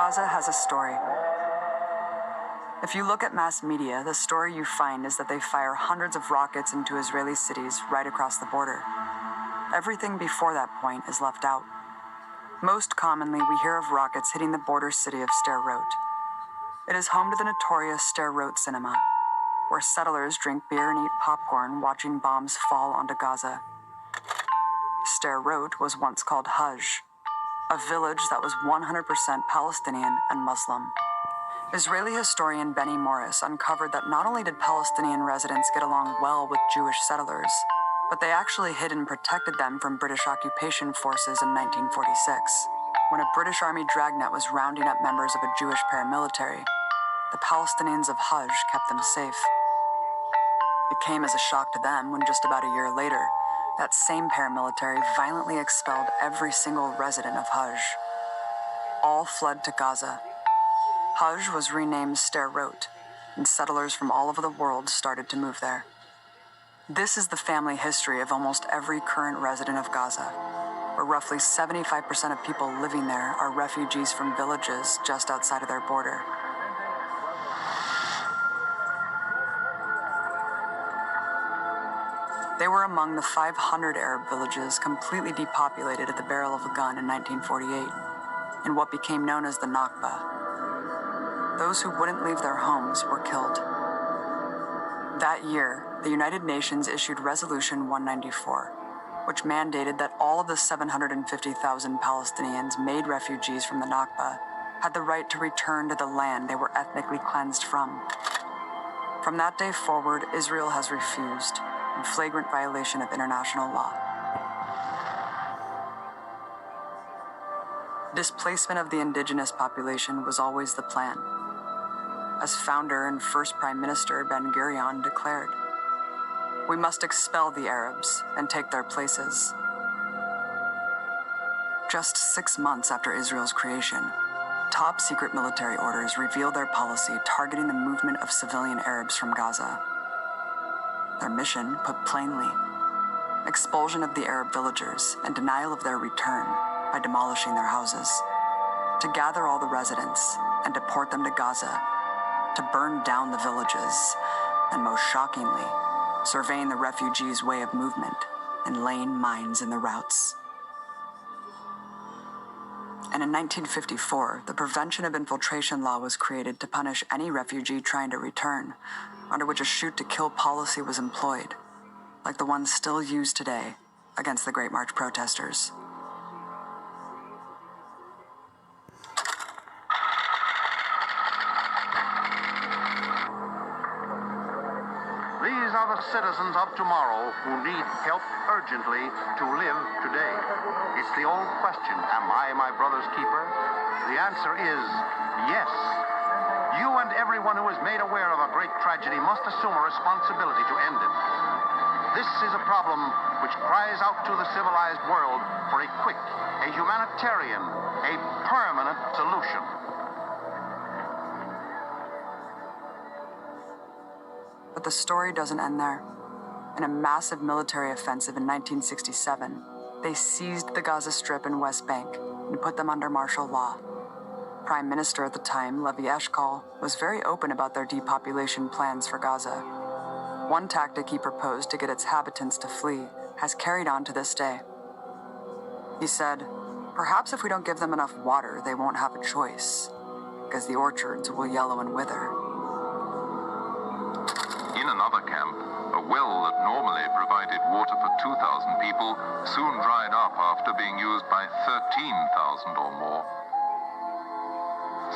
Gaza has a story. If you look at mass media, the story you find is that they fire hundreds of rockets into Israeli cities right across the border. Everything before that point is left out. Most commonly, we hear of rockets hitting the border city of Sderot. It is home to the notorious Sderot cinema, where settlers drink beer and eat popcorn watching bombs fall onto Gaza. Sderot was once called Hajj, a village that was 100% Palestinian and Muslim. Israeli historian Benny Morris uncovered that not only did Palestinian residents get along well with Jewish settlers, but they actually hid and protected them from British occupation forces in 1946, when a British Army dragnet was rounding up members of a Jewish paramilitary. The Palestinians of Hajj kept them safe. It came as a shock to them when just about a year later, that same paramilitary violently expelled every single resident of Hajj. All fled to Gaza. Hajj was renamed Sderot, and settlers from all over the world started to move there. This is the family history of almost every current resident of Gaza, where roughly 75% of people living there are refugees from villages just outside of their border. They were among the 500 Arab villages completely depopulated at the barrel of a gun in 1948, in what became known as the Nakba. Those who wouldn't leave their homes were killed. That year, the United Nations issued Resolution 194, which mandated that all of the 750,000 Palestinians made refugees from the Nakba had the right to return to the land they were ethnically cleansed from. From that day forward, Israel has refused, in flagrant violation of international law. Displacement of the indigenous population was always the plan. As founder and first Prime Minister Ben-Gurion declared, "We must expel the Arabs and take their places." Just 6 months after Israel's creation, top secret military orders revealed their policy targeting the movement of civilian Arabs from Gaza. Their mission, put plainly, expulsion of the Arab villagers and denial of their return by demolishing their houses, to gather all the residents and deport them to Gaza, to burn down the villages, and most shockingly, surveying the refugees' way of movement and laying mines in the routes. And in 1954, the Prevention of Infiltration Law was created to punish any refugee trying to return, under which a shoot-to-kill policy was employed, like the one still used today against the Great March protesters. These are the citizens of tomorrow who need help urgently to live today. It's the old question, am I my brother's keeper? The answer is yes. You and everyone who is made aware of a great tragedy must assume a responsibility to end it. This is a problem which cries out to the civilized world for a quick, a humanitarian, a permanent solution. But the story doesn't end there. In a massive military offensive in 1967, they seized the Gaza Strip and West Bank and put them under martial law. Prime Minister at the time, Levi Eshkol, was very open about their depopulation plans for Gaza. One tactic he proposed to get its inhabitants to flee has carried on to this day. He said, "Perhaps if we don't give them enough water, they won't have a choice, because the orchards will yellow and wither." In another camp, a well that normally provided water for 2,000 people soon dried up after being used by 13,000 or more.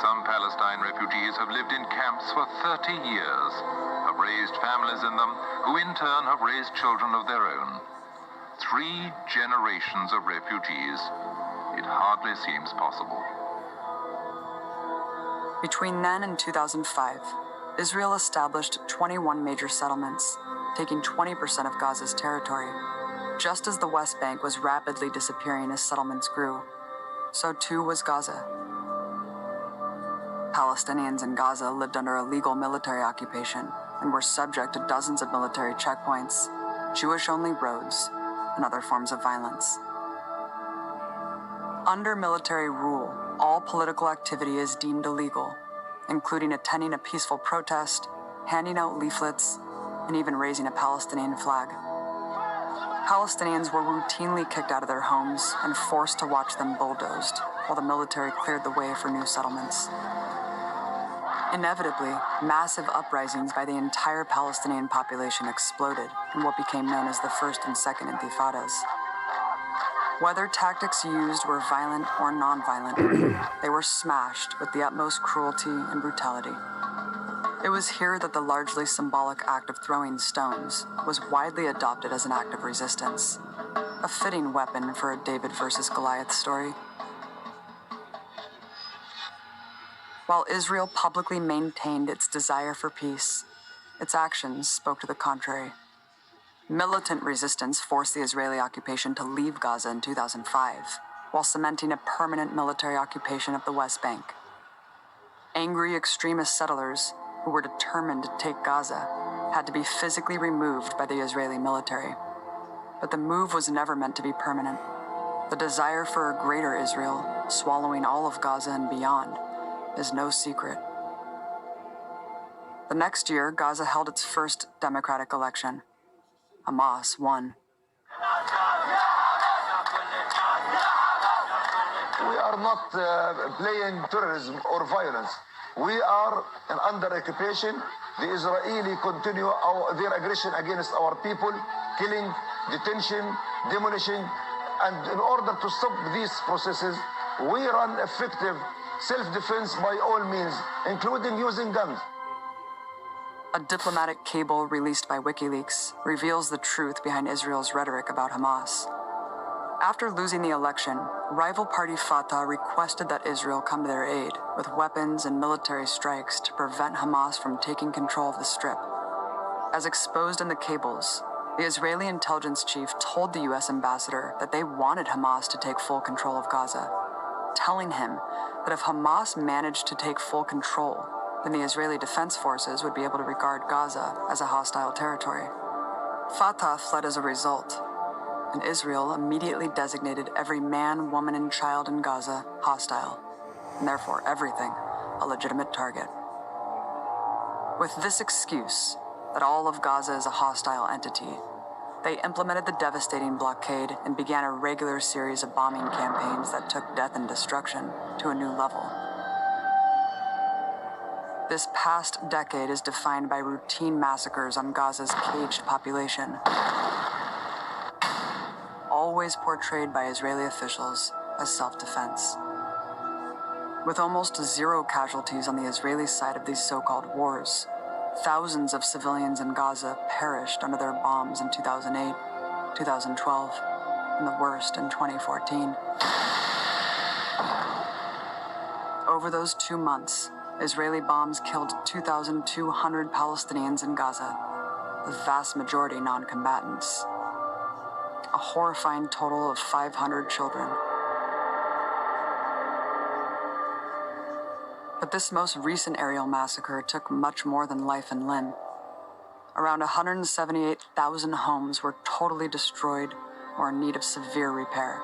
Some Palestine refugees have lived in camps for 30 years, have raised families in them, who in turn have raised children of their own. 3 generations of refugees. It hardly seems possible. Between then and 2005, Israel established 21 major settlements, taking 20% of Gaza's territory. Just as the West Bank was rapidly disappearing as settlements grew, so too was Gaza. Palestinians in Gaza lived under illegal military occupation and were subject to dozens of military checkpoints, Jewish-only roads, and other forms of violence. Under military rule, all political activity is deemed illegal, including attending a peaceful protest, handing out leaflets, and even raising a Palestinian flag. Palestinians were routinely kicked out of their homes and forced to watch them bulldozed while the military cleared the way for new settlements. Inevitably, massive uprisings by the entire Palestinian population exploded in what became known as the First and Second Intifadas. Whether tactics used were violent or non-violent, they were smashed with the utmost cruelty and brutality. It was here that the largely symbolic act of throwing stones was widely adopted as an act of resistance, a fitting weapon for a David versus Goliath story. While Israel publicly maintained its desire for peace, its actions spoke to the contrary. Militant resistance forced the Israeli occupation to leave Gaza in 2005, while cementing a permanent military occupation of the West Bank. Angry extremist settlers, who were determined to take Gaza, had to be physically removed by the Israeli military. But the move was never meant to be permanent. The desire for a greater Israel, swallowing all of Gaza and beyond, is no secret. The next year, Gaza held its first democratic election. Hamas won. We are not playing terrorism or violence. We are under occupation. The Israeli continue their aggression against our people, killing, detention, demolition. And in order to stop these processes, we run effective self-defense by all means, including using guns. A diplomatic cable released by WikiLeaks reveals the truth behind Israel's rhetoric about Hamas. After losing the election, rival party Fatah requested that Israel come to their aid with weapons and military strikes to prevent Hamas from taking control of the Strip. As exposed in the cables, the Israeli intelligence chief told the U.S. ambassador that they wanted Hamas to take full control of Gaza, telling him that if Hamas managed to take full control, then the Israeli Defense Forces would be able to regard Gaza as a hostile territory. Fatah fled as a result, and Israel immediately designated every man, woman, and child in Gaza hostile, and therefore everything a legitimate target. With this excuse, that all of Gaza is a hostile entity, they implemented the devastating blockade and began a regular series of bombing campaigns that took death and destruction to a new level. This past decade is defined by routine massacres on Gaza's caged population, always portrayed by Israeli officials as self-defense. With almost zero casualties on the Israeli side of these so-called wars, thousands of civilians in Gaza perished under their bombs in 2008, 2012, and the worst in 2014. Over those 2 months, Israeli bombs killed 2,200 Palestinians in Gaza, the vast majority non-combatants. A horrifying total of 500 children. But this most recent aerial massacre took much more than life and limb. Around 178,000 homes were totally destroyed or in need of severe repair.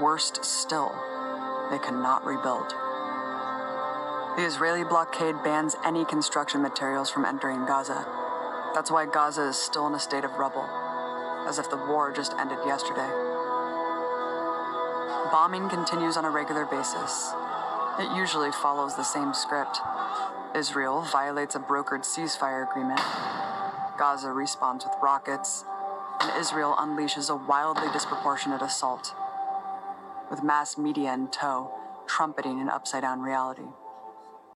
Worst still, they cannot rebuild. The Israeli blockade bans any construction materials from entering Gaza. That's why Gaza is still in a state of rubble, as if the war just ended yesterday. Bombing continues on a regular basis. It usually follows the same script. Israel violates a brokered ceasefire agreement. Gaza responds with rockets, and Israel unleashes a wildly disproportionate assault, with mass media in tow, trumpeting an upside-down reality.